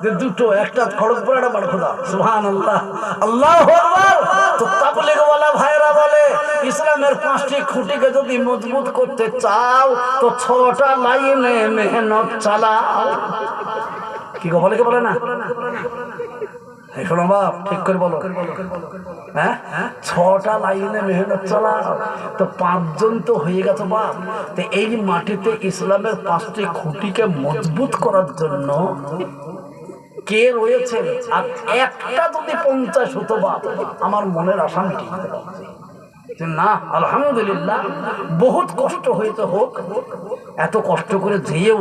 যে দুটো, একটা খড়গপুর একটা বারখোদা। সুবহানাল্লাহ, আল্লাহু আকবার। তো তাবলীগওয়ালা ভাইরা বলে ইসলামের 5টি খুঁটিকে যদি মজবুত করতে চাও তো 6টা লাইনে মেহনত চালাও। কি গো বলে? কে বলে না? শোনো বাপ, ঠিক করে বলো। হ্যাঁ, 6টা লাইনে মেহনত চালা। তো 5 জন তো হয়ে গেছে বাপ। তো এই মাটিতে ইসলামের 5টি খুঁটিকে মজবুত করার জন্য কে রয়েছে? আর একটা যদি 50 হতো বাপ, আমার মনের আশা মিটে যেত। না আলহামদুলিল্লাহ, বহুত কষ্ট হইতে হোক, এত কষ্ট করে যেও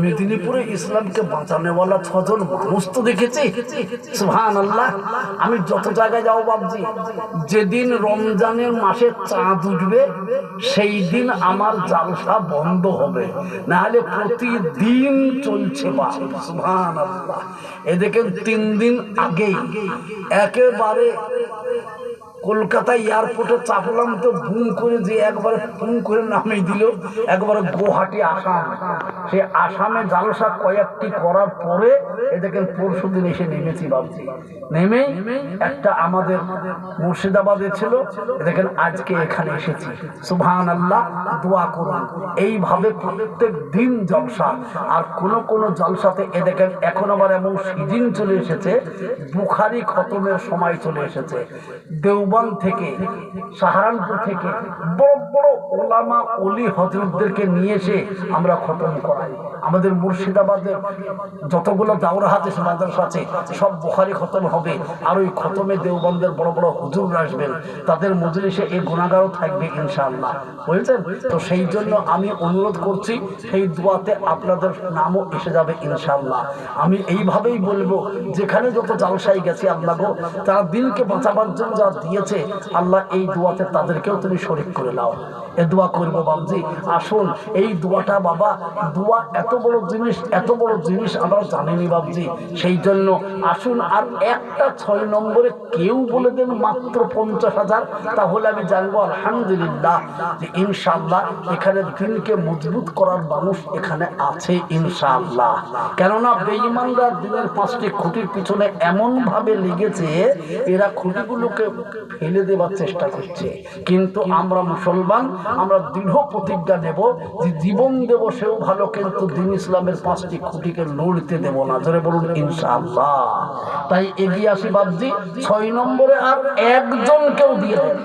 মেদিনীপুরে ইসলামকে বাঁচানোওয়ালা 6 জন মানুষ তো দেখেছি। সুবহানাল্লাহ। আমি যত জায়গায় যাও বাবজি, যেদিন রমজানের মাসে চাঁদ উঠবে সেই দিন আমার জালসা বন্ধ হবে, না হলে প্রতিদিন চলছে বা। সুবহানাল্লাহ। এদিকে 3 দিন আগেই একেবারে কলকাতা এয়ারপোর্টে চাপলাম, তো বুম করে যে একবারে বুম করে নামিয়ে দিল একবারে গুয়াহাটি আসাম। সে আসামে জালসা কয়েকটি করার পরে এ দেখেন পরশু দিন এসে নেমেছি ভাবছি। নেমে একটা আমাদের মুর্শিদাবাদে ছিল, দেখেন আজকে এখানে এসেছি। সুবহানাল্লাহ। দোয়া করুন এইভাবে প্রত্যেক দিন জলসা। আর কোন জলসাতে এ দেখেন এখন আবার এমন সিজন চলে এসেছে, বুখারি খতমের সময় চলে এসেছে। দেওবন্দ থেকে, সাহারানপুর থেকে বড় বড় ওলামা ওলি হযরতদেরকে নিয়ে এসে আমরা খতম করাই। আমাদের মুর্শিদাবাদের যতগুলো দাওরাহাতে মাদ্রাসা আছে সব বুখারি খতম হবে। আর ওই খতমে দেওবন্দের বড় বড় হুজুররা আসবেন, তাদের মজলিসে এই গুনাহগারও থাকবে ইনশাআল্লাহ। বুঝছেন তো? সেই জন্য আমি অনুরোধ করছি, সেই দোয়াতে আপনাদের নামও এসে যাবে ইনশাআল্লাহ। আমি এইভাবেই বলবো, যেখানে যত জালসাই গেছে আল্লাহ গো, তারা দিনকে বাঁচাবার জন্য যা দিয়েছে আল্লাহ, এই দোয়াতে তাদেরকেও তুমি শরীক করে নাও। এ দোয়া করবো বাবজি। আসুন এই দোয়াটা বাবা, দোয়া এত বড় জিনিস, এত বড় জিনিস আমরা জানিনি বাবজি। সেই জন্য আসুন আর একটা 6 নম্বরে কেউ বলে দেন মাত্র 50,000, তাহলে আমি জানবো আলহামদুলিল্লাহ যে ইনশাআল্লাহ এখানে দিনকে মজবুত করার মানুষ এখানে আছে ইনশাআল্লাহ। কেননা বেঈমানরা দিনের 5টি খুঁটির পিছনে এমন ভাবে লেগেছে, এরা খুঁটিগুলোকে ফেলে দেবার চেষ্টা করছে। কিন্তু আমরা মুসলমান, আমরা দৃঢ় প্রতিজ্ঞা নেব যে জীবন দেব সেও ভালো, কিন্তু দিন ইসলামের 5টি খুঁটিকে লড়তে দেব না। জোরে বলুন ইনশাআল্লাহ। তাই এগিয়ে আসি বাবজি। 6 নম্বরে আর একজন কেউ দিয়ে দেন।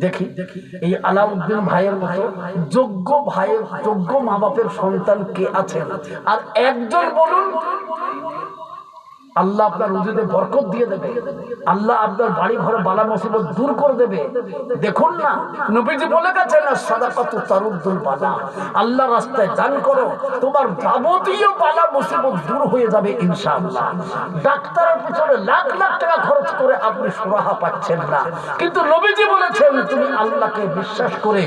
দেখি এই আলাউদ্দিন ভাইয়ের মতো যোগ্য ভাইয়ের, যোগ্য মা বাপের সন্তান কে আছেন? আর একজন বলুন, আল্লাহ আপনার রুজিতে বরকত দিয়ে দেবে, আল্লাহ আপনার বাড়ি ঘরে বালা মুসিবত দূর করে দেবে। দেখুন না, নবীজি বলে গেছেন না, সাদাকাতু তারুদ্দুল বালা। আল্লাহ রাস্তায় দান করো, তোমার যাবতীয় বালা মুসিবত দূর হয়ে যাবে ইনশাআল্লাহ। ডাক্তারের পিছনে লাখ লাখ টাকা খরচ করে আপনি সুরাহা পাচ্ছেন না, কিন্তু নবীজি বলেছেন তুমি আল্লাহকে বিশ্বাস করে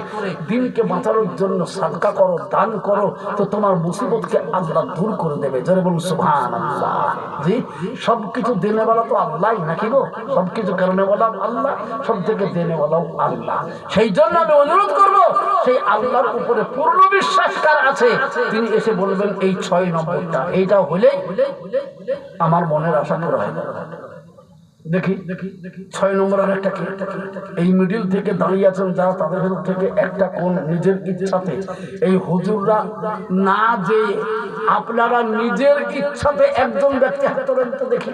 দিনকে বাঁচানোর জন্য সাদকা করো, দান করো, তো তোমার মুসিবতকে আল্লাহ দূর করে দেবে। জোরে বলুন সুবহানাল্লাহ। জি, সবকিছু দেনেওয়ালা তো আল্লাহ নাকি গো? সবকিছু কারণেওয়ালা আল্লাহ, সব থেকে দেনেওয়ালাও আল্লাহ। সেই জন্য আমি অনুরোধ করবো, সেই আল্লাহর উপরে পূর্ণ বিশ্বাস কার আছে তিনি এসে বলবেন এই 6 নম্বরটা। এইটা হলেই আমার মনের আশা পুরো হয়। দেখি 6 নম্বর আর একটা কি? এই মিডিল থেকে দাঁড়িয়ে আছেন যারা, তাদের ভেতর থেকে একটা কোন নিজের ইচ্ছাতে, এই হুজুররা না যে আপনারা নিজের ইচ্ছাতে একজন ব্যক্তি হাত তোলেন তো দেখি,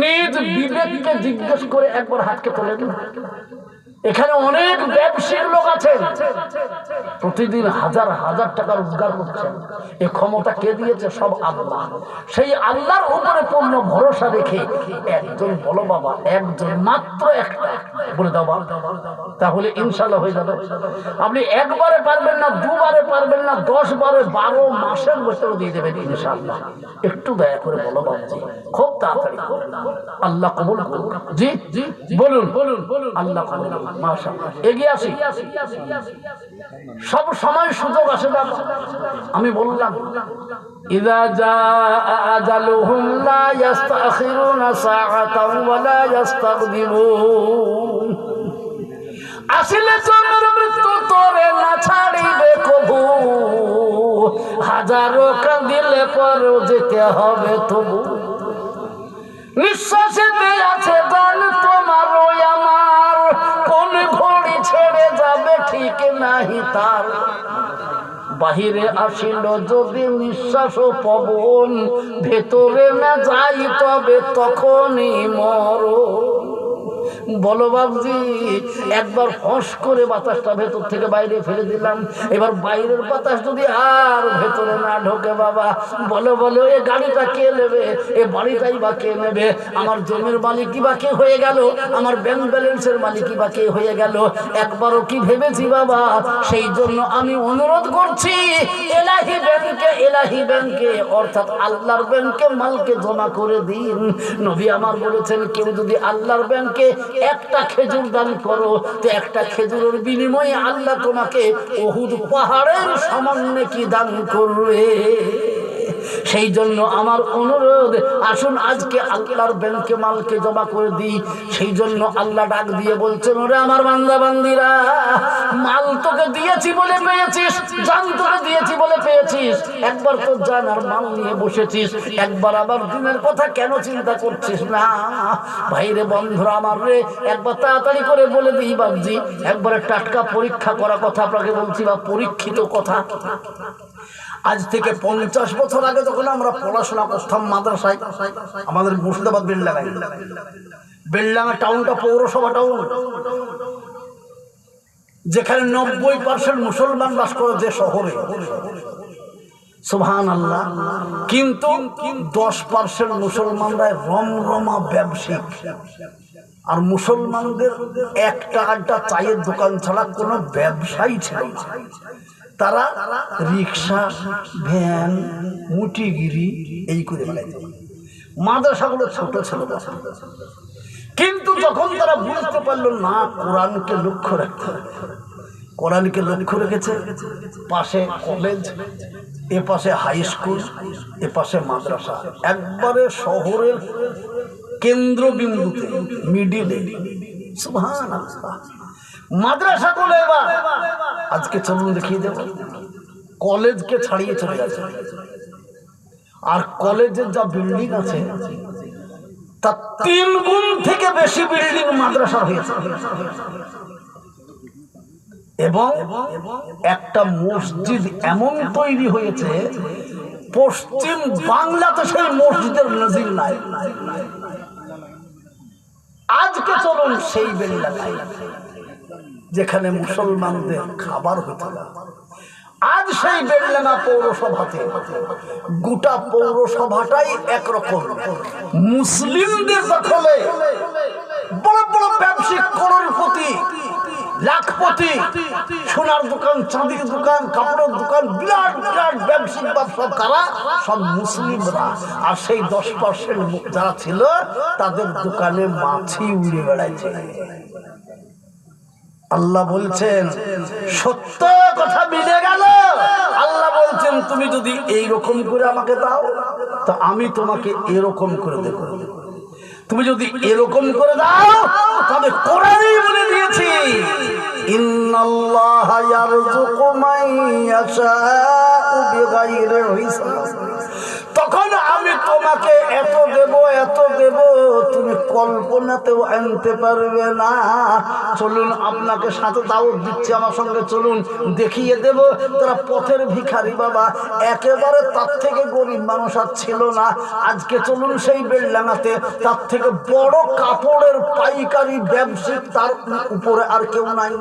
নিজ বিবেককে জিজ্ঞেস করে একবার হাতকে তোলেন। এখানে অনেক ব্যবসায়ী লোক আছেন, প্রতিদিন হাজার হাজার টাকা রোজগার করছেন। এই ক্ষমতা কে দিয়েছে? সব আল্লাহ। সেই আল্লাহর উপরে পূর্ণ ভরসা রেখে একজন বলো বাবা, একজন মাত্র একটা বলে দাও বাবা, তাহলে ইনশাল্লাহ হয়ে যাবে। আপনি একবারে পারবেন না, দুবারে পারবেন না, 10 বারে 12 মাসের ভেতরে দিয়ে দেবেন ইনশাল্লাহ। একটু দয়া করে বলো বাবাজি, খুব তাড়াতাড়ি আল্লাহ কবুল করুন। জি জি বলুন বলুন বলুন, আল্লাহ কবুল করুন। মাশাআল্লাহ, এগিয়ে আসি। সব সময় সুযোগ আসে না। আমি বললাম ইযা জাআ আজালুহুম লা ইস্তাখিরুনা সাআতান ওয়া লা ইস্তাকদিমুন। আসলে জন্মের মৃত্যু তোরে না ছাড়িবে কবু, হাজারো কাঁদিলে পরেও যেতে হবে তবু। নিঃশ্বাসেতে আছে গান তোমার ওই আমার, কোন ঘড়ি ছেড়ে যাবে ঠিক নাহি তার। বাহিরে আসিল যদি নিঃশ্বাস ও পবন, ভেতরে না যাই তবে তখনই মরণ। বলো বাবজি, একবার ফস করে বাতাসটা ভেতর থেকে বাইরে ফেলে দিলাম, এবার বাইরের বাতাস যদি আর ভেতরে না ঢোকে বাবা, বলো বলো এ গাড়িটা কে নেবে, এ বাড়িটাই বা কে নেবে, আমার জমির মালিকই বা কে হয়ে গেল, আমার ব্যাংক ব্যালেন্সের মালিকই বা কে হয়ে গেল, একবারও কি ভেবেছি বাবা? সেই জন্য আমি অনুরোধ করছি এলাহি ব্যাংকে অর্থাৎ আল্লাহর ব্যাংকে মালকে জমা করে দিন। নবী আমার বলেছেন, কেউ যদি আল্লাহর ব্যাংকে একটা খেজুর দান করো, তো একটা খেজুরের বিনিময়ে আল্লাহ তোমাকে উহুদ পাহাড়ের সমান নেকি দান করবে। সেই জন্য আমার অনুরোধ, আসুন আজকে আল্লাহর ব্যাংকে মালকে জমা করে দিই। সেই জন্য আল্লাহ ডাক দিয়ে বলছেন, ওরে আমার বান্দা বান্দিরা, মাল তোকে দিয়েছি বলে পেয়েছিস, জান তোকে দিয়েছি বলে পেয়েছিস, একবার তো জান আর মাল নিয়ে বসেছিস, একবার আবার দিনের কথা কেন চিন্তা করছিস না? ভাইরে বন্ধুরা আমার রে, একবার তাড়াতাড়ি করে বলে দিই বাবজি, একবারে টাটকা পরীক্ষা করা কথা আপনাকে বলছি, বা পরীক্ষিত কথা। আজ থেকে 50 বছর আগে যখন আমরা পড়াশোনা করতাম মাদ্রাসায়, আমাদের মুর্শিদাবাদ বেলডাঙ্গা টাউনটা পৌরসভা টাউন, যেখানে 90% মুসলমান বাস করে, যে শহরে, সুবহানাল্লাহ, কিন্তু 10% মুসলমানরা রমরমা ব্যবসায়িক। আর মুসলমানদের একটা আড্ডা চায়ের দোকান ছাড়া কোনো ব্যবসায়ী ছিল না। তারা রিক্সা, ভ্যান, মুটিগিরি এই করে বেড়াইত। মাদ্রাসাগুলো ছোট ছিল, কিন্তু যখন তারা বুঝতে পারল না কোরআনকে লক্ষ্য রাখতে হবে, কোরআনকে লক্ষ্য রেখেছে, পাশে কলেজ, এ পাশে হাই স্কুল, এ পাশে মাদ্রাসা, একবারে শহরের কেন্দ্রবিন্দুতে, মিডিলে। সুবহানাল্লাহ, মাদ্রাসাগুলো এবার আজকে চলুন দেখিয়ে দেব, কলেজকে ছাড়িয়ে চলে গেছে। আর কলেজের যা বিল্ডিং আছে, তার 3 গুণ থেকে বেশি বিল্ডিং মাদ্রাসা হয়েছে। এবং একটা মসজিদ এমন তৈরি হয়েছে, পশ্চিম বাংলাতে সেই মসজিদের নজির নাই। আজকে চলুন সেই বেল্লায়, যেখানে মুসলমানদের খাবার হতো না, আজ সেই বেলডাঙ্গা পৌরসভাতে গোটা পৌরসভাটাই একরকম মুসলিমদের দখলে। বড় বড় ব্যবসায়িক, করোড়পতি, লাখপতি, সোনার দোকান, চাঁদির দোকান, কাপড়ের দোকান, বিরাট বিরাট ব্যবসায়িক ব্যবসা, কারা? সব মুসলিমরা। আর সেই 10% যারা ছিল, তাদের দোকানে মাছি উড়ে বেড়াইছে। আল্লাহ বলছেন, সত্য কথা মিলে গেল। আল্লাহ বলছেন, তুমি যদি এইরকম করে আমাকে দাও, তো আমি তোমাকে এরকম করে দেব। তুমি যদি এরকম করে দাও, তবে কোরআনই বলে দিয়েছি, ইন্নাল্লাহা ইয়ারযুকু মান ইয়াশাউ বিগাইরি হিসাব। তখন আমি তোমাকে এত দেব, এত দেব, তুমি কল্পনাতেও আনতে পারবে না। চলুন আপনাকে সাথে দাওয়াত দিচ্ছি, আমার সঙ্গে চলুন, দেখিয়ে দেব তারা পথের ভিখারি বাবা, একেবারে তার থেকে গরিব মানুষ আর ছিল না। আজকে চলুন সেই বেলডাঙাতে, তার থেকে বড় কাপড়ের পাইকারি ব্যবসায়িক তার উপরে আর কেউ নাই।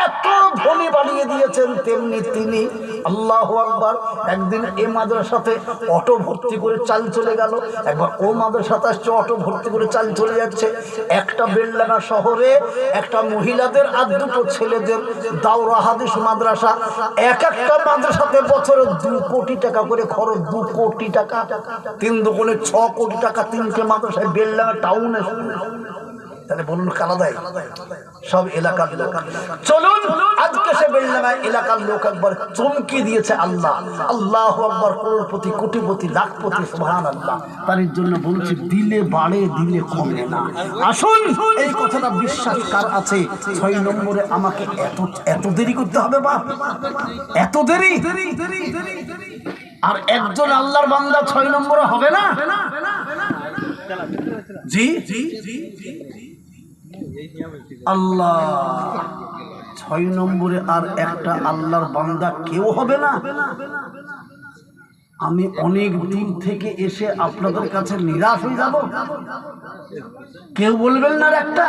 এত ধনী বানিয়ে দিয়েছেন তেমনি তিনি। আল্লাহু আকবার। একদিন এ মাদ্রাসাতে অটো ভর্তি করে চাল চলে গেল, একবার ও মাদ্রাসাতে আসছে অটো ভর্তি করে চাল চলে যাচ্ছে। একটা বেলডাঙ্গা শহরে একটা মহিলাদের আর দুটো ছেলেদের দাওরা হাদিস মাদ্রাসা, এক একটা মাদ্রাসাতে বছরে 2 কোটি টাকা করে খরচ। 2 কোটি টাকা, 3 দুগুণে 6 কোটি টাকা তিনটে মাদ্রাসায় বেলডাঙ্গা টাউনে। তাহলে বলুন কারা দেয়? সব এলাকার লোক। চলুন আজকে সে বেলডাঙ্গা এলাকার লোক একবার চমকে দিয়েছে আল্লাহ। আল্লাহু আকবার। করোড়পতি, কোটিপতি, লাখপতি, সুবহানাল্লাহ। তার জন্য বলছি দিলে বাড়ে দিলে কমে না। আসুন এই কথাটা বিশ্বাস কার আছে? 6 নম্বরে আমাকে এত দেরি করতে হবে? বা এত দেরি? আর একজন আল্লাহর বান্দা 6 নম্বরে হবে না? জি আল্লাহ, 6 নম্বরে আর একটা আল্লাহর বান্দা কেউ হবে না? আমি অনেক দূর থেকে এসে আপনাদের কাছে নিরাশ হয়ে যাব? কেউ বলবেন না একটা?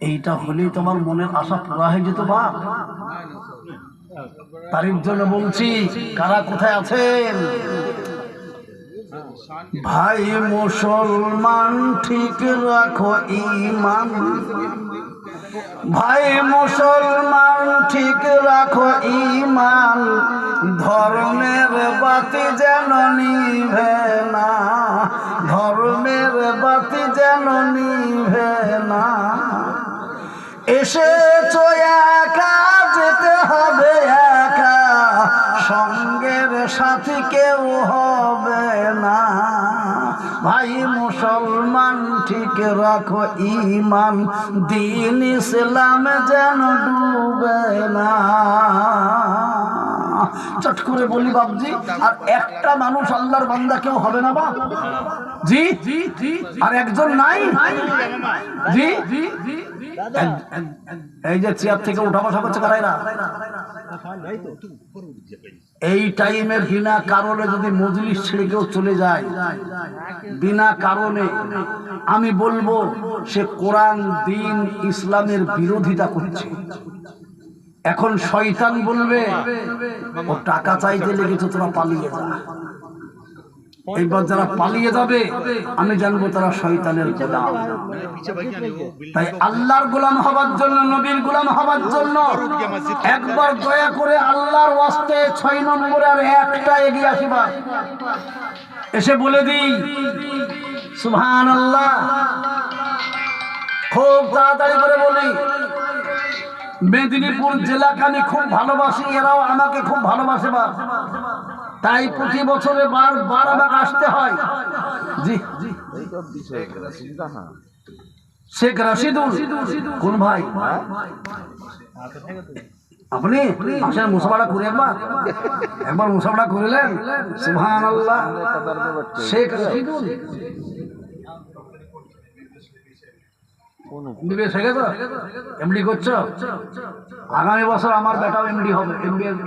এইটা হলেই তোমার মনের আশা পুরা হয়ে যেত বা। তার জন্য বলছি, কারা কোথায় আছেন? ভাই মুসলমান ঠিক রাখো ঈমান, ভাই মুসলমান ঠিক রাখো ঈমান, ধর্মের বাতি যেন নিভে না, ধর্মের বাতি যেন নিভে না। এসেছো একা যেতে হবে একা, সঙ্গের সাথী কেউ হবে না। ভাই মুসলমান ঠিক রাখো ঈমান, দিন ইসলাম যেন ডুবে না। চট করে বলি বাবজি, আর একটা মানুষ আল্লাহর বান্দা কেউ হবে না বা? জি আর একজন নাই? জি এই যে চেয়ার থেকে উঠা বসা করছে কারা এরা? এই টাইমে বিনা কারণে যদি মজলিস ছেড়ে কেউ চলে যায়, বিনা কারণে, আমি বলবো সে কোরআন, দিন, ইসলামের বিরোধিতা করছে। এখন শয়তান বলবে ও টাকা চাইতে লেগেছে, তোরা পালিয়ে যা। এইবার যারা পালিয়ে যাবে আমি জানবো তারা শয়তানের গোলাম। তাই আল্লাহর গোলাম হবার জন্য, নবীর গোলাম হবার জন্য একবার দয়া করে আল্লাহর ওয়াস্তে 6 নম্বরে আর একটা এগিয়ে আসিবা, এসে বলে দিই সুবহানাল্লাহ। খুব তাড়াতাড়ি করে বলি, মেদিনীপুর জেলাকে আমি খুব ভালোবাসি, এরাও আমাকে খুব ভালোবাসে বা, তাই প্রতি বছরে বার আমাকে আসতে হয়। জি শেখ রাশিদুল। কোন ভাই? আপনি আসেন, মুসাফাটা করে একবার মুসাফাটা করিলেন। সুবহানাল্লাহ। শেখ রাশিদুল এমবিবিএস হয়ে গেছে, এমডি করছো। আগামী বছর আমার বেটাও এমডি হবে,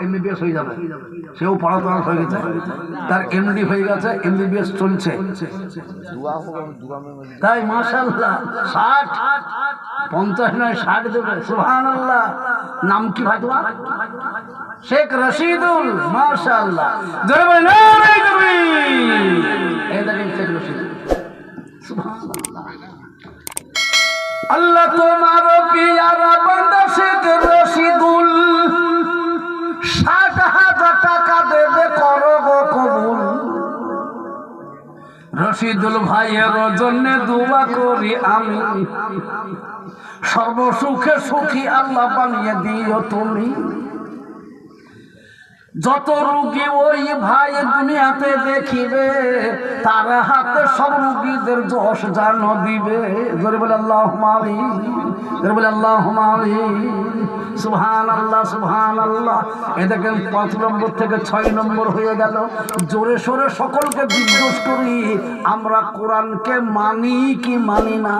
এমবিবিএস হয়ে যাবে। সেও পড়াশোনা হয়ে গেছে, তার এমডি হয়ে গেছে, এমবিবিএস চলছে। তাই মাশাআল্লাহ 60 50 নয় 60 দেবে। সুবহানাল্লাহ। নাম কি ভাই তোমার? শেখ রাশিদুল। মাশাআল্লাহ। জোরে বলেন নারে তাকবীর। এই দেখেন শেখ রাশিদুল। সুবহানাল্লাহ। আল্লাহ তোমার পিয়ারা বান্দা শেখ রাশিদুল 60,000 টাকা দেবে, করো গো কবুল। রাশিদুল ভাইয়ের জন্য দোয়া করি আমি, সর্বসুখে সুখী আল্লাহ বানিয়ে দিও তুমি। যত রোগী ওই ভাই দুনিয়াতে দেখিবে, তার হাতে সব রোগীদের যশ জানো দিবে। জোরে বলে আল্লাহুম্মা আমিন, জোরে বলে আল্লাহুম্মা আমিন। সুবহানাল্লাহ, সুবহানাল্লাহ। এ দেখেন 5 নম্বর থেকে 6 নম্বর হয়ে গেল। জোরে সোরে সকলকে জিজ্ঞেস করি, আমরা কোরআনকে মানি কি মানি না?